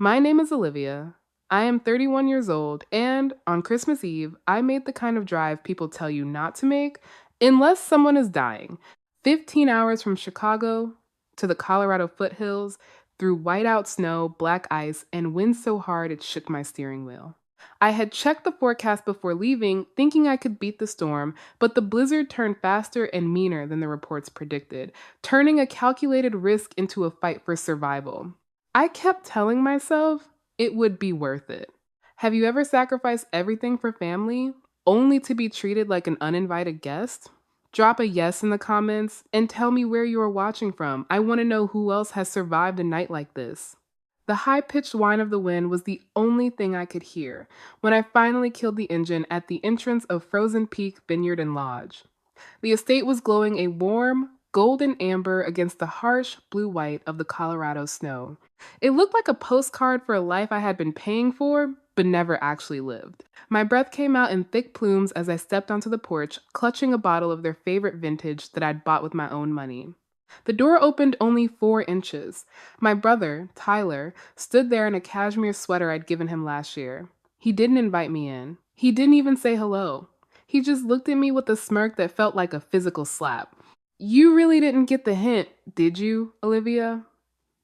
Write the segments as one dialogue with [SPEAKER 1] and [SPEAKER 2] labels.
[SPEAKER 1] My name is Olivia. I am 31 years old, and on Christmas Eve, I made the kind of drive people tell you not to make unless someone is dying. 15 hours from Chicago to the Colorado foothills, through whiteout snow, black ice, and wind so hard it shook my steering wheel. I had checked the forecast before leaving, thinking I could beat the storm, but the blizzard turned faster and meaner than the reports predicted, turning a calculated risk into a fight for survival. I kept telling myself it would be worth it. Have you ever sacrificed everything for family only to be treated like an uninvited guest? Drop a yes in the comments and tell me where you are watching from. I want to know who else has survived a night like this. The high pitched whine of the wind was the only thing I could hear when I finally killed the engine at the entrance of Frozen Peak Vineyard and Lodge. The estate was glowing a warm, golden amber against the harsh blue white of the Colorado snow. It looked like a postcard for a life I had been paying for, but never actually lived. My breath came out in thick plumes as I stepped onto the porch, clutching a bottle of their favorite vintage that I'd bought with my own money. The door opened only 4 inches. My brother, Tyler, stood there in a cashmere sweater I'd given him last year. He didn't invite me in. He didn't even say hello. He just looked at me with a smirk that felt like a physical slap. "You really didn't get the hint, did you, Olivia?"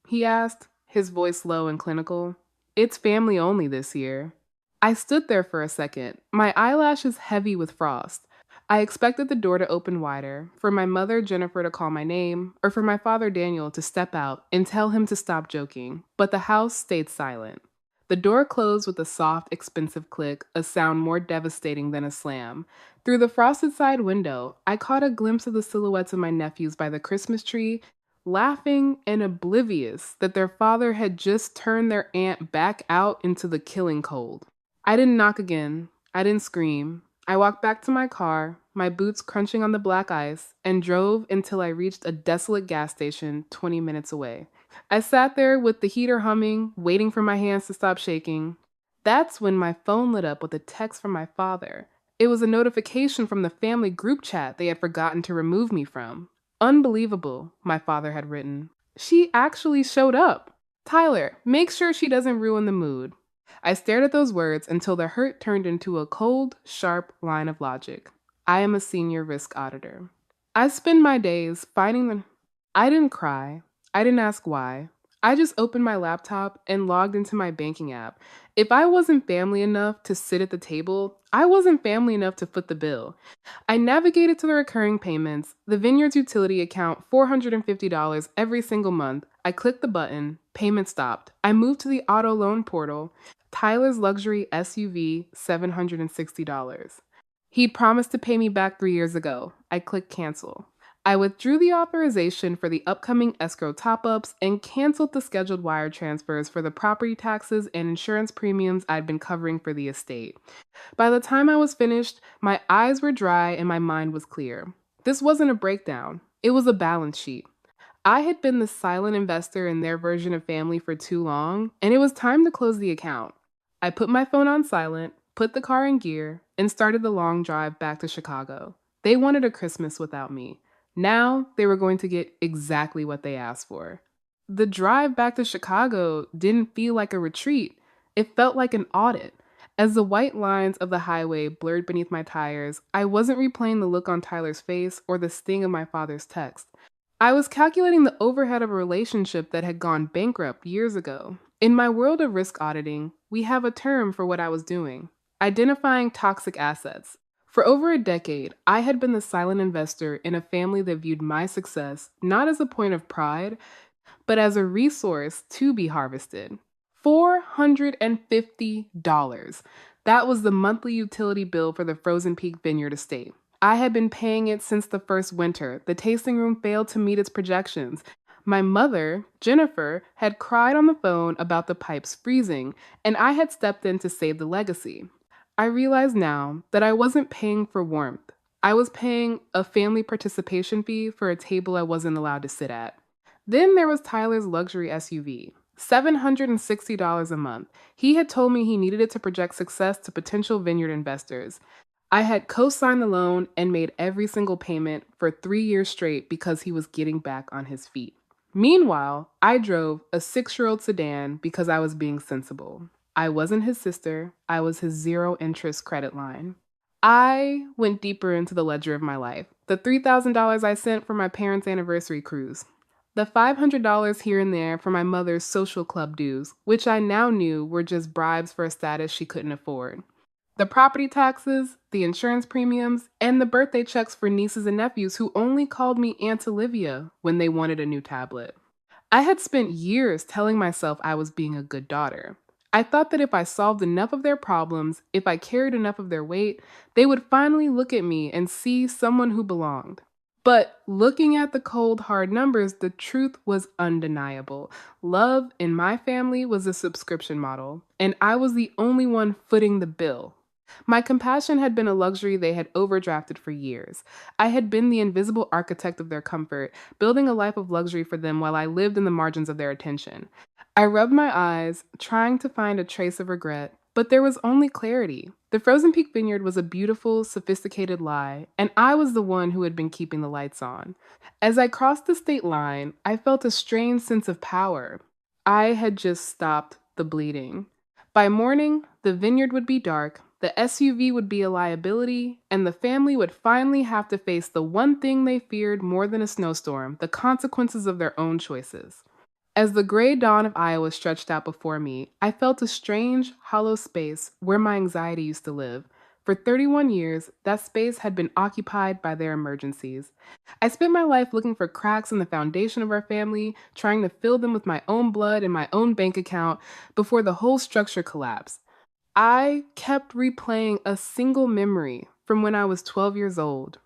[SPEAKER 1] he asked, his voice low and clinical. "It's family only this year." I stood there for a second, my eyelashes heavy with frost. I expected the door to open wider, for my mother Jennifer to call my name, or for my father Daniel to step out and tell him to stop joking, but the house stayed silent. The door closed with a soft, expensive click, a sound more devastating than a slam. Through the frosted side window, I caught a glimpse of the silhouettes of my nephews by the Christmas tree, laughing and oblivious that their father had just turned their aunt back out into the killing cold. I didn't knock again. I didn't scream. I walked back to my car, my boots crunching on the black ice, and drove until I reached a desolate gas station 20 minutes away. I sat there with the heater humming, waiting for my hands to stop shaking. That's when my phone lit up with a text from my father. It was a notification from the family group chat they had forgotten to remove me from. "Unbelievable," my father had written. "She actually showed up. Tyler, make sure she doesn't ruin the mood." I stared at those words until the hurt turned into a cold, sharp line of logic. I am a senior risk auditor. I spend my days finding them. I didn't cry. I didn't ask why. I just opened my laptop and logged into my banking app. If I wasn't family enough to sit at the table, I wasn't family enough to foot the bill. I navigated to the recurring payments, the Vineyard's utility account, $450 every single month. I clicked the button, payment stopped. I moved to the auto loan portal, Tyler's luxury SUV, $760. He'd promised to pay me back 3 years ago. I clicked cancel. I withdrew the authorization for the upcoming escrow top-ups and canceled the scheduled wire transfers for the property taxes and insurance premiums I'd been covering for the estate. By the time I was finished, my eyes were dry and my mind was clear. This wasn't a breakdown. It was a balance sheet. I had been the silent investor in their version of family for too long, and it was time to close the account. I put my phone on silent, put the car in gear, and started the long drive back to Chicago. They wanted a Christmas without me. Now they were going to get exactly what they asked for. The drive back to Chicago didn't feel like a retreat. It felt like an audit. As the white lines of the highway blurred beneath my tires, I wasn't replaying the look on Tyler's face or the sting of my father's text. I was calculating the overhead of a relationship that had gone bankrupt years ago. In my world of risk auditing, we have a term for what I was doing: identifying toxic assets. For over a decade, I had been the silent investor in a family that viewed my success not as a point of pride, but as a resource to be harvested. $450. That was the monthly utility bill for the Frozen Peak Vineyard estate. I had been paying it since the first winter. The tasting room failed to meet its projections. My mother, Jennifer, had cried on the phone about the pipes freezing, and I had stepped in to save the legacy. I realize now that I wasn't paying for warmth. I was paying a family participation fee for a table I wasn't allowed to sit at. Then there was Tyler's luxury SUV, $760 a month. He had told me he needed it to project success to potential vineyard investors. I had co-signed the loan and made every single payment for 3 years straight because he was getting back on his feet. Meanwhile, I drove a 6-year-old sedan because I was being sensible. I wasn't his sister, I was his zero interest credit line. I went deeper into the ledger of my life. The $3,000 I sent for my parents' anniversary cruise. The $500 here and there for my mother's social club dues, which I now knew were just bribes for a status she couldn't afford. The property taxes, the insurance premiums, and the birthday checks for nieces and nephews who only called me Aunt Olivia when they wanted a new tablet. I had spent years telling myself I was being a good daughter. I thought that if I solved enough of their problems, if I carried enough of their weight, they would finally look at me and see someone who belonged. But looking at the cold, hard numbers, the truth was undeniable. Love in my family was a subscription model, and I was the only one footing the bill. My compassion had been a luxury they had overdrafted for years. I had been the invisible architect of their comfort, building a life of luxury for them while I lived in the margins of their attention. I rubbed my eyes, trying to find a trace of regret, but there was only clarity. The Frozen Peak Vineyard was a beautiful, sophisticated lie, and I was the one who had been keeping the lights on. As I crossed the state line, I felt a strange sense of power. I had just stopped the bleeding. By morning, the vineyard would be dark, the SUV would be a liability, and the family would finally have to face the one thing they feared more than a snowstorm, the consequences of their own choices. As the gray dawn of Iowa stretched out before me, I felt a strange, hollow space where my anxiety used to live. For 31 years, that space had been occupied by their emergencies. I spent my life looking for cracks in the foundation of our family, trying to fill them with my own blood and my own bank account before the whole structure collapsed. I kept replaying a single memory from when I was 12 years old.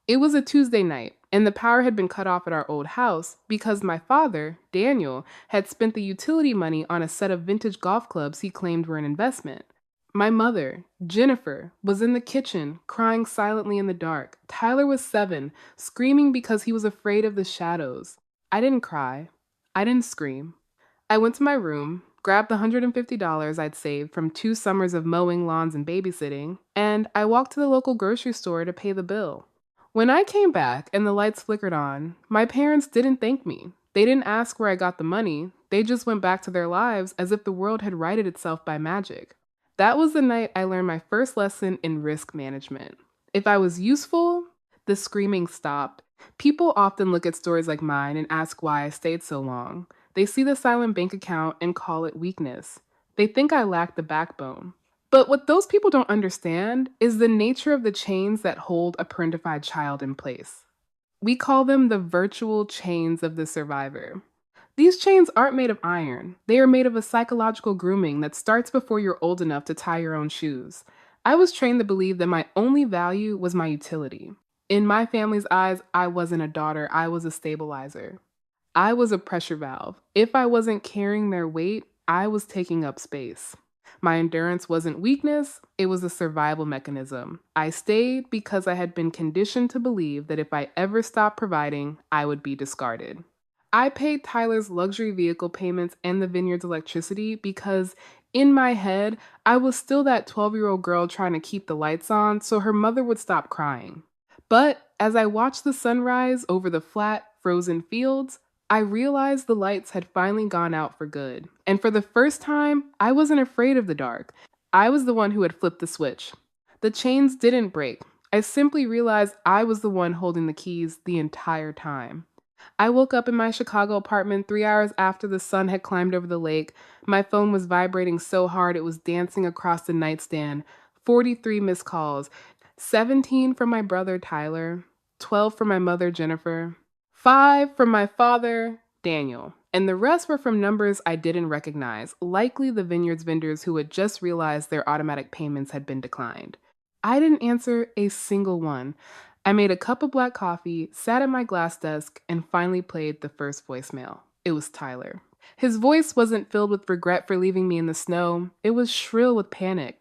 [SPEAKER 1] It was a Tuesday night, and the power had been cut off at our old house because my father, Daniel, had spent the utility money on a set of vintage golf clubs he claimed were an investment. My mother, Jennifer, was in the kitchen, crying silently in the dark. Tyler was 7, screaming because he was afraid of the shadows. I didn't cry. I didn't scream. I went to my room, grabbed the $150 I'd saved from 2 summers of mowing lawns and babysitting, and I walked to the local grocery store to pay the bill. When I came back and the lights flickered on, my parents didn't thank me. They didn't ask where I got the money. They just went back to their lives as if the world had righted itself by magic. That was the night I learned my first lesson in risk management. If I was useful, the screaming stopped. People often look at stories like mine and ask why I stayed so long. They see the silent bank account and call it weakness. They think I lack the backbone. But what those people don't understand is the nature of the chains that hold a parentified child in place. We call them the virtual chains of the survivor. These chains aren't made of iron. They are made of a psychological grooming that starts before you're old enough to tie your own shoes. I was trained to believe that my only value was my utility. In my family's eyes, I wasn't a daughter, I was a stabilizer. I was a pressure valve. If I wasn't carrying their weight, I was taking up space. My endurance wasn't weakness, it was a survival mechanism. I stayed because I had been conditioned to believe that if I ever stopped providing, I would be discarded. I paid Tyler's luxury vehicle payments and the vineyard's electricity because, in my head, I was still that 12-year-old girl trying to keep the lights on so her mother would stop crying. But as I watched the sunrise over the flat, frozen fields, I realized the lights had finally gone out for good. And for the first time, I wasn't afraid of the dark. I was the one who had flipped the switch. The chains didn't break. I simply realized I was the one holding the keys the entire time. I woke up in my Chicago apartment 3 hours after the sun had climbed over the lake. My phone was vibrating so hard it was dancing across the nightstand. 43 missed calls. 17 from my brother Tyler. 12 from my mother Jennifer. 5 from my father Daniel. And the rest were from numbers I didn't recognize, likely the vineyard's vendors who had just realized their automatic payments had been declined. I didn't answer a single one. I made a cup of black coffee, sat at my glass desk, and finally played the first voicemail. It was Tyler. His voice wasn't filled with regret for leaving me in the snow. It was shrill with panic.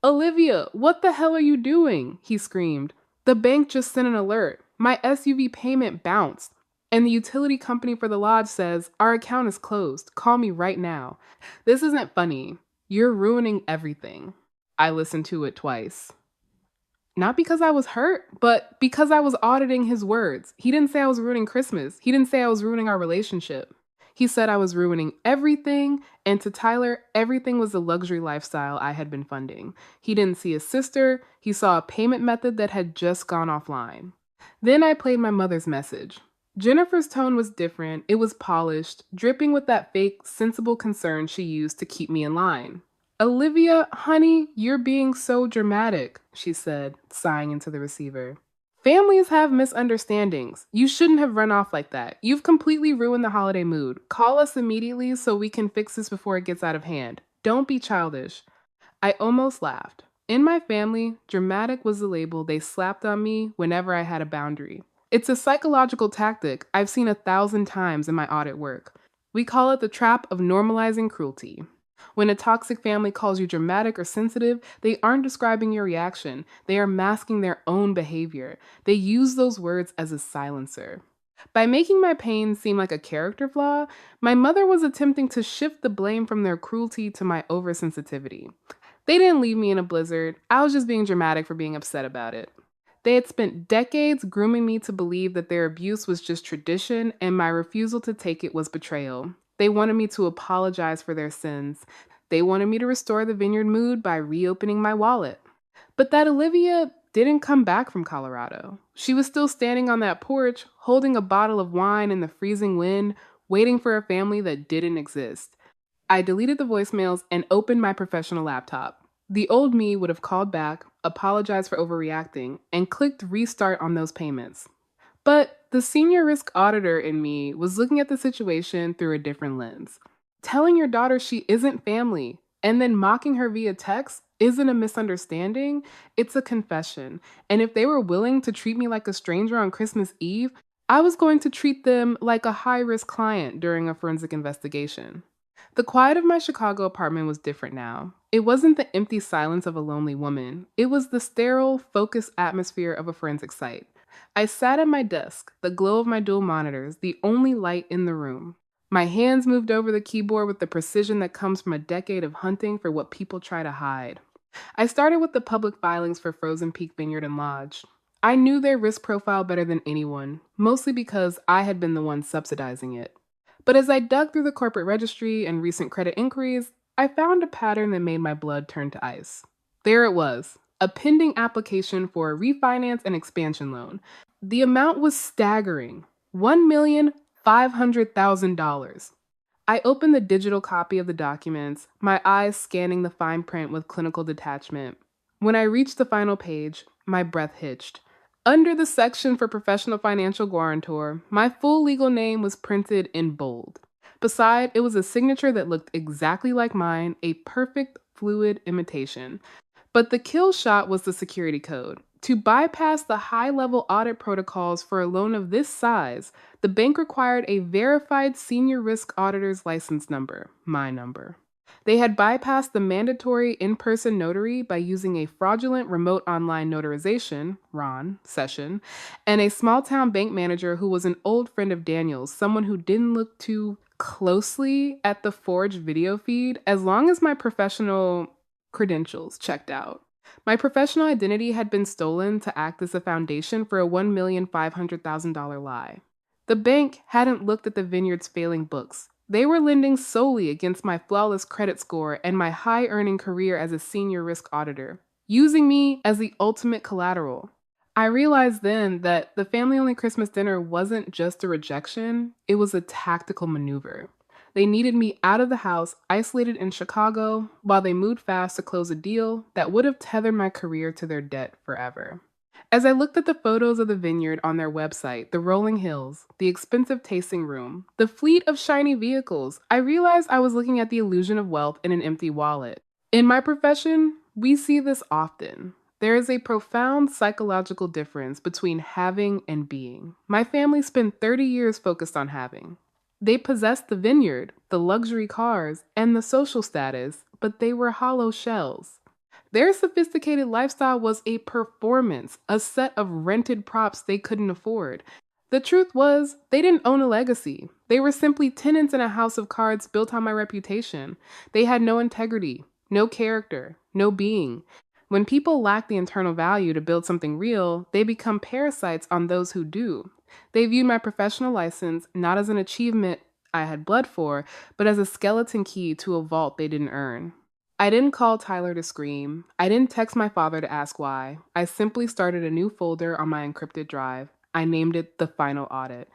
[SPEAKER 1] "Olivia, what the hell are you doing?" he screamed. "The bank just sent an alert. My SUV payment bounced. And the utility company for the lodge says, our account is closed. Call me right now. This isn't funny. You're ruining everything." I listened to it twice. Not because I was hurt, but because I was auditing his words. He didn't say I was ruining Christmas. He didn't say I was ruining our relationship. He said I was ruining everything, and to Tyler, everything was the luxury lifestyle I had been funding. He didn't see his sister. He saw a payment method that had just gone offline. Then I played my mother's message. Jennifer's tone was different. It was polished, dripping with that fake, sensible concern she used to keep me in line. Olivia, honey, you're being so dramatic, she said, sighing into the receiver. Families have misunderstandings. You shouldn't have run off like that. You've completely ruined the holiday mood. Call us immediately so we can fix this before it gets out of hand. Don't be childish. I almost laughed. In my family, dramatic was the label they slapped on me whenever I had a boundary. It's a psychological tactic I've seen 1,000 times in my audit work. We call it the trap of normalizing cruelty. When a toxic family calls you dramatic or sensitive, they aren't describing your reaction. They are masking their own behavior. They use those words as a silencer. By making my pain seem like a character flaw, my mother was attempting to shift the blame from their cruelty to my oversensitivity. They didn't leave me in a blizzard. I was just being dramatic for being upset about it. They had spent decades grooming me to believe that their abuse was just tradition and my refusal to take it was betrayal. They wanted me to apologize for their sins. They wanted me to restore the vineyard mood by reopening my wallet. But that Olivia didn't come back from Colorado. She was still standing on that porch, holding a bottle of wine in the freezing wind, waiting for a family that didn't exist. I deleted the voicemails and opened my professional laptop. The old me would have called back, apologized for overreacting, and clicked restart on those payments. But the senior risk auditor in me was looking at the situation through a different lens. Telling your daughter she isn't family and then mocking her via text isn't a misunderstanding, it's a confession. And if they were willing to treat me like a stranger on Christmas Eve, I was going to treat them like a high-risk client during a forensic investigation. The quiet of my Chicago apartment was different now. It wasn't the empty silence of a lonely woman. It was the sterile, focused atmosphere of a forensic site. I sat at my desk, the glow of my dual monitors, the only light in the room. My hands moved over the keyboard with the precision that comes from a decade of hunting for what people try to hide. I started with the public filings for Frozen Peak Vineyard and Lodge. I knew their risk profile better than anyone, mostly because I had been the one subsidizing it. But as I dug through the corporate registry and recent credit inquiries, I found a pattern that made my blood turn to ice. There it was, a pending application for a refinance and expansion loan. The amount was staggering, $1,500,000. I opened the digital copy of the documents, my eyes scanning the fine print with clinical detachment. When I reached the final page, my breath hitched. Under the section for professional financial guarantor, my full legal name was printed in bold. Beside, it was a signature that looked exactly like mine, a perfect, fluid imitation. But the kill shot was the security code. To bypass the high-level audit protocols for a loan of this size, the bank required a verified Senior Risk Auditor's license number, my number. They had bypassed the mandatory in-person notary by using a fraudulent remote online notarization, RON, session, and a small-town bank manager who was an old friend of Daniel's, someone who didn't look too closely at the forged video feed as long as my professional credentials checked out. My professional identity had been stolen to act as a foundation for a $1,500,000 lie. The bank hadn't looked at the vineyard's failing books. They were lending solely against my flawless credit score and my high-earning career as a senior risk auditor, using me as the ultimate collateral. I realized then that the family-only Christmas dinner wasn't just a rejection, it was a tactical maneuver. They needed me out of the house, isolated in Chicago, while they moved fast to close a deal that would have tethered my career to their debt forever. As I looked at the photos of the vineyard on their website, the rolling hills, the expensive tasting room, the fleet of shiny vehicles, I realized I was looking at the illusion of wealth in an empty wallet. In my profession, we see this often. There is a profound psychological difference between having and being. My family spent 30 years focused on having. They possessed the vineyard, the luxury cars, and the social status, but they were hollow shells. Their sophisticated lifestyle was a performance, a set of rented props they couldn't afford. The truth was, they didn't own a legacy. They were simply tenants in a house of cards built on my reputation. They had no integrity, no character, no being. When people lack the internal value to build something real, they become parasites on those who do. They viewed my professional license not as an achievement I had bled for, but as a skeleton key to a vault they didn't earn. I didn't call Tyler to scream. I didn't text my father to ask why. I simply started a new folder on my encrypted drive. I named it The Final Audit.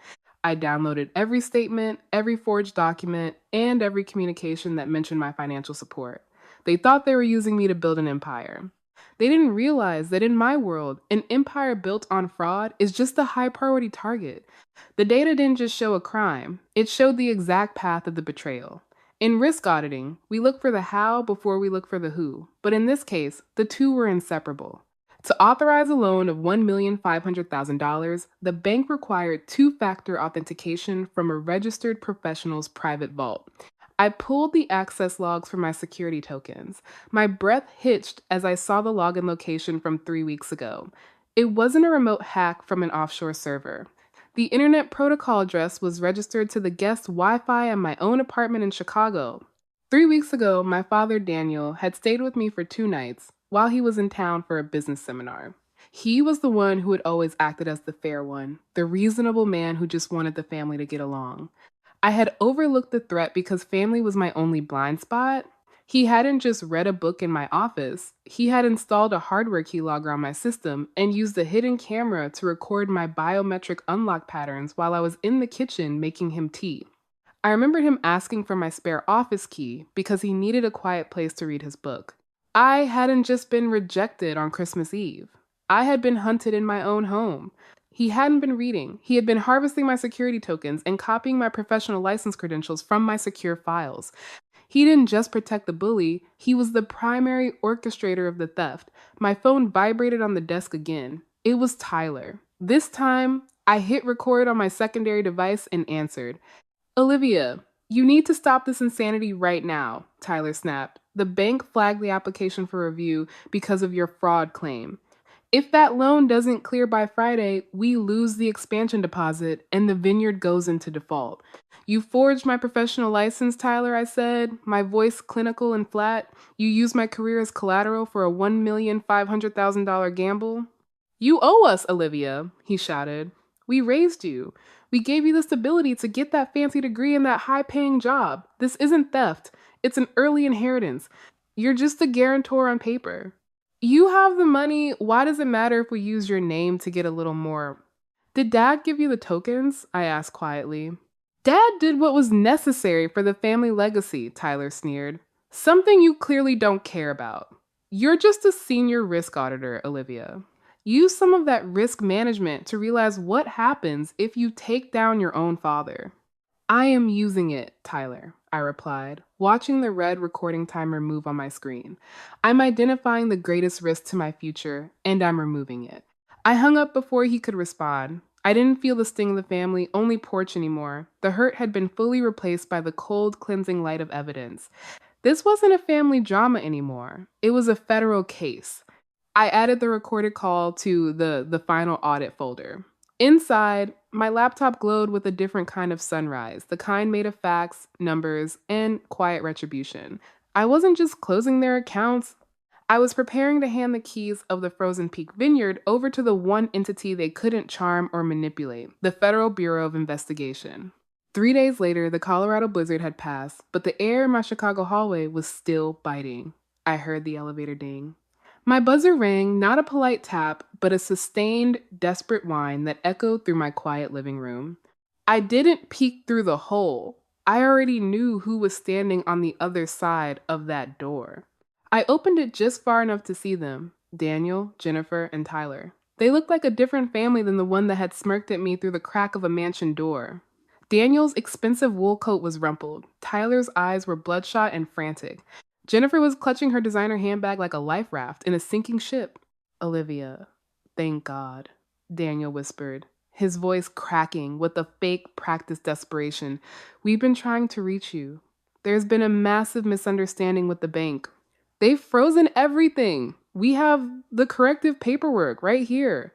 [SPEAKER 1] I downloaded every statement, every forged document, and every communication that mentioned my financial support. They thought they were using me to build an empire. They didn't realize that in my world, an empire built on fraud is just a high priority target. The data didn't just show a crime, it showed the exact path of the betrayal. In risk auditing, we look for the how before we look for the who, but in this case, the two were inseparable. To authorize a loan of $1,500,000, the bank required two-factor authentication from a registered professional's private vault. I pulled the access logs for my security tokens. My breath hitched as I saw the login location from 3 weeks ago. It wasn't a remote hack from an offshore server. The internet protocol address was registered to the guest Wi-Fi at my own apartment in Chicago. 3 weeks ago, my father, Daniel, had stayed with me for 2 nights while he was in town for a business seminar. He was the one who had always acted as the fair one, the reasonable man who just wanted the family to get along. I had overlooked the threat because family was my only blind spot. He hadn't just read a book in my office. He had installed a hardware keylogger on my system and used a hidden camera to record my biometric unlock patterns while I was in the kitchen making him tea. I remembered him asking for my spare office key because he needed a quiet place to read his book. I hadn't just been rejected on Christmas Eve. I had been hunted in my own home. He hadn't been reading. He had been harvesting my security tokens and copying my professional license credentials from my secure files. He didn't just protect the bully, he was the primary orchestrator of the theft. My phone vibrated on the desk again. It was Tyler. This time, I hit record on my secondary device and answered. Olivia, you need to stop this insanity right now, Tyler snapped. The bank flagged the application for review because of your fraud claim. If that loan doesn't clear by Friday, we lose the expansion deposit and the vineyard goes into default. You forged my professional license, Tyler, I said, my voice clinical and flat. You used my career as collateral for a $1,500,000 gamble. You owe us, Olivia, he shouted. We raised you. We gave you the stability to get that fancy degree and that high-paying job. This isn't theft. It's an early inheritance. You're just a guarantor on paper. You have the money. Why does it matter if we use your name to get a little more? Did Dad give you the tokens? I asked quietly. Dad did what was necessary for the family legacy, Tyler sneered. Something you clearly don't care about. You're just a senior risk auditor, Olivia. Use some of that risk management to realize what happens if you take down your own father. I am using it, Tyler, I replied, watching the red recording timer move on my screen. I'm identifying the greatest risk to my future, and I'm removing it. I hung up before he could respond. I didn't feel the sting of the family, only porch anymore. The hurt had been fully replaced by the cold, cleansing light of evidence. This wasn't a family drama anymore. It was a federal case. I added the recorded call to the final audit folder. Inside, my laptop glowed with a different kind of sunrise, the kind made of facts, numbers, and quiet retribution. I wasn't just closing their accounts. I was preparing to hand the keys of the Frozen Peak Vineyard over to the one entity they couldn't charm or manipulate, the Federal Bureau of Investigation. 3 days later, the Colorado blizzard had passed, but the air in my Chicago hallway was still biting. I heard the elevator ding. My buzzer rang, not a polite tap, but a sustained, desperate whine that echoed through my quiet living room. I didn't peek through the hole. I already knew who was standing on the other side of that door. I opened it just far enough to see them, Daniel, Jennifer, and Tyler. They looked like a different family than the one that had smirked at me through the crack of a mansion door. Daniel's expensive wool coat was rumpled. Tyler's eyes were bloodshot and frantic. Jennifer was clutching her designer handbag like a life raft in a sinking ship. Olivia, thank God, Daniel whispered, his voice cracking with a fake practiced desperation. We've been trying to reach you. There's been a massive misunderstanding with the bank. They've frozen everything. We have the corrective paperwork right here.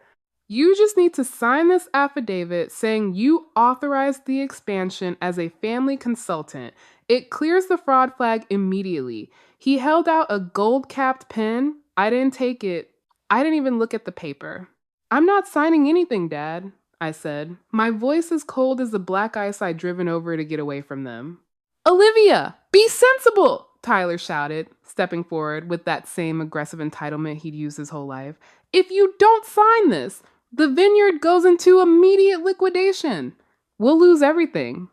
[SPEAKER 1] You just need to sign this affidavit saying you authorized the expansion as a family consultant. It clears the fraud flag immediately. He held out a gold-capped pen. I didn't take it. I didn't even look at the paper. I'm not signing anything, Dad, I said, my voice as cold as the black ice I'd driven over to get away from them. Olivia, be sensible, Tyler shouted, stepping forward with that same aggressive entitlement he'd used his whole life. If you don't sign this, the vineyard goes into immediate liquidation. We'll lose everything.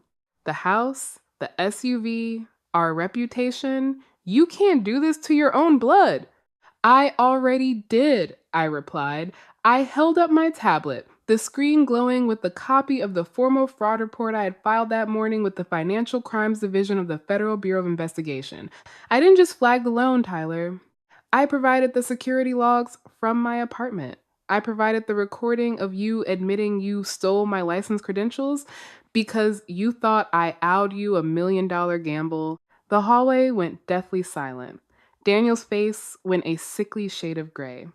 [SPEAKER 1] The house, the SUV, our reputation. You can't do this to your own blood. I already did, I replied. I held up my tablet, the screen glowing with the copy of the formal fraud report I had filed that morning with the Financial Crimes Division of the Federal Bureau of Investigation. I didn't just flag the loan, Tyler. I provided the security logs from my apartment. I provided the recording of you admitting you stole my license credentials because you thought I owed you $1 million gamble. The hallway went deathly silent. Daniel's face went a sickly shade of gray.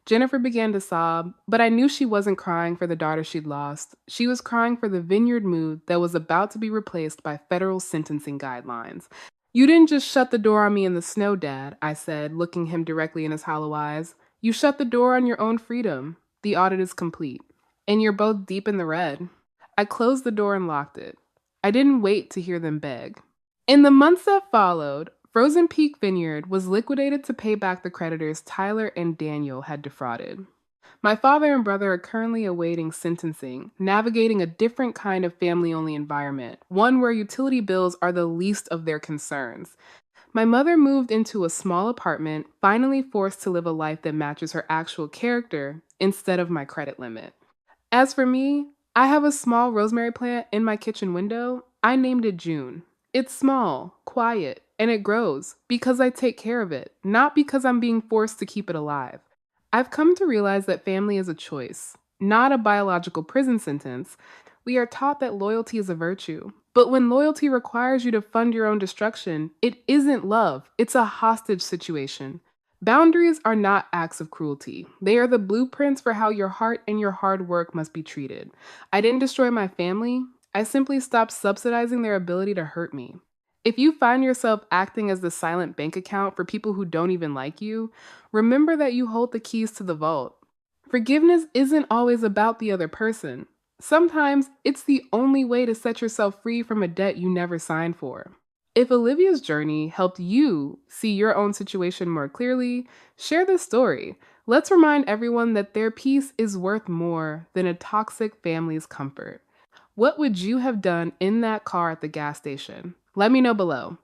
[SPEAKER 1] Jennifer began to sob, but I knew she wasn't crying for the daughter she'd lost. She was crying for the vineyard mood that was about to be replaced by federal sentencing guidelines. You didn't just shut the door on me in the snow, Dad, I said, looking him directly in his hollow eyes. You shut the door on your own freedom. The audit is complete. And you're both deep in the red. I closed the door and locked it. I didn't wait to hear them beg. In the months that followed, Frozen Peak Vineyard was liquidated to pay back the creditors Tyler and Daniel had defrauded. My father and brother are currently awaiting sentencing, navigating a different kind of family-only environment, one where utility bills are the least of their concerns. My mother moved into a small apartment, finally forced to live a life that matches her actual character instead of my credit limit. As for me, I have a small rosemary plant in my kitchen window. I named it June. It's small, quiet, and it grows because I take care of it, not because I'm being forced to keep it alive. I've come to realize that family is a choice, not a biological prison sentence. We are taught that loyalty is a virtue. But when loyalty requires you to fund your own destruction, it isn't love, it's a hostage situation. Boundaries are not acts of cruelty. They are the blueprints for how your heart and your hard work must be treated. I didn't destroy my family. I simply stopped subsidizing their ability to hurt me. If you find yourself acting as the silent bank account for people who don't even like you, remember that you hold the keys to the vault. Forgiveness isn't always about the other person. Sometimes it's the only way to set yourself free from a debt you never signed for. If Olivia's journey helped you see your own situation more clearly, share this story. Let's remind everyone that their peace is worth more than a toxic family's comfort. What would you have done in that car at the gas station? Let me know below.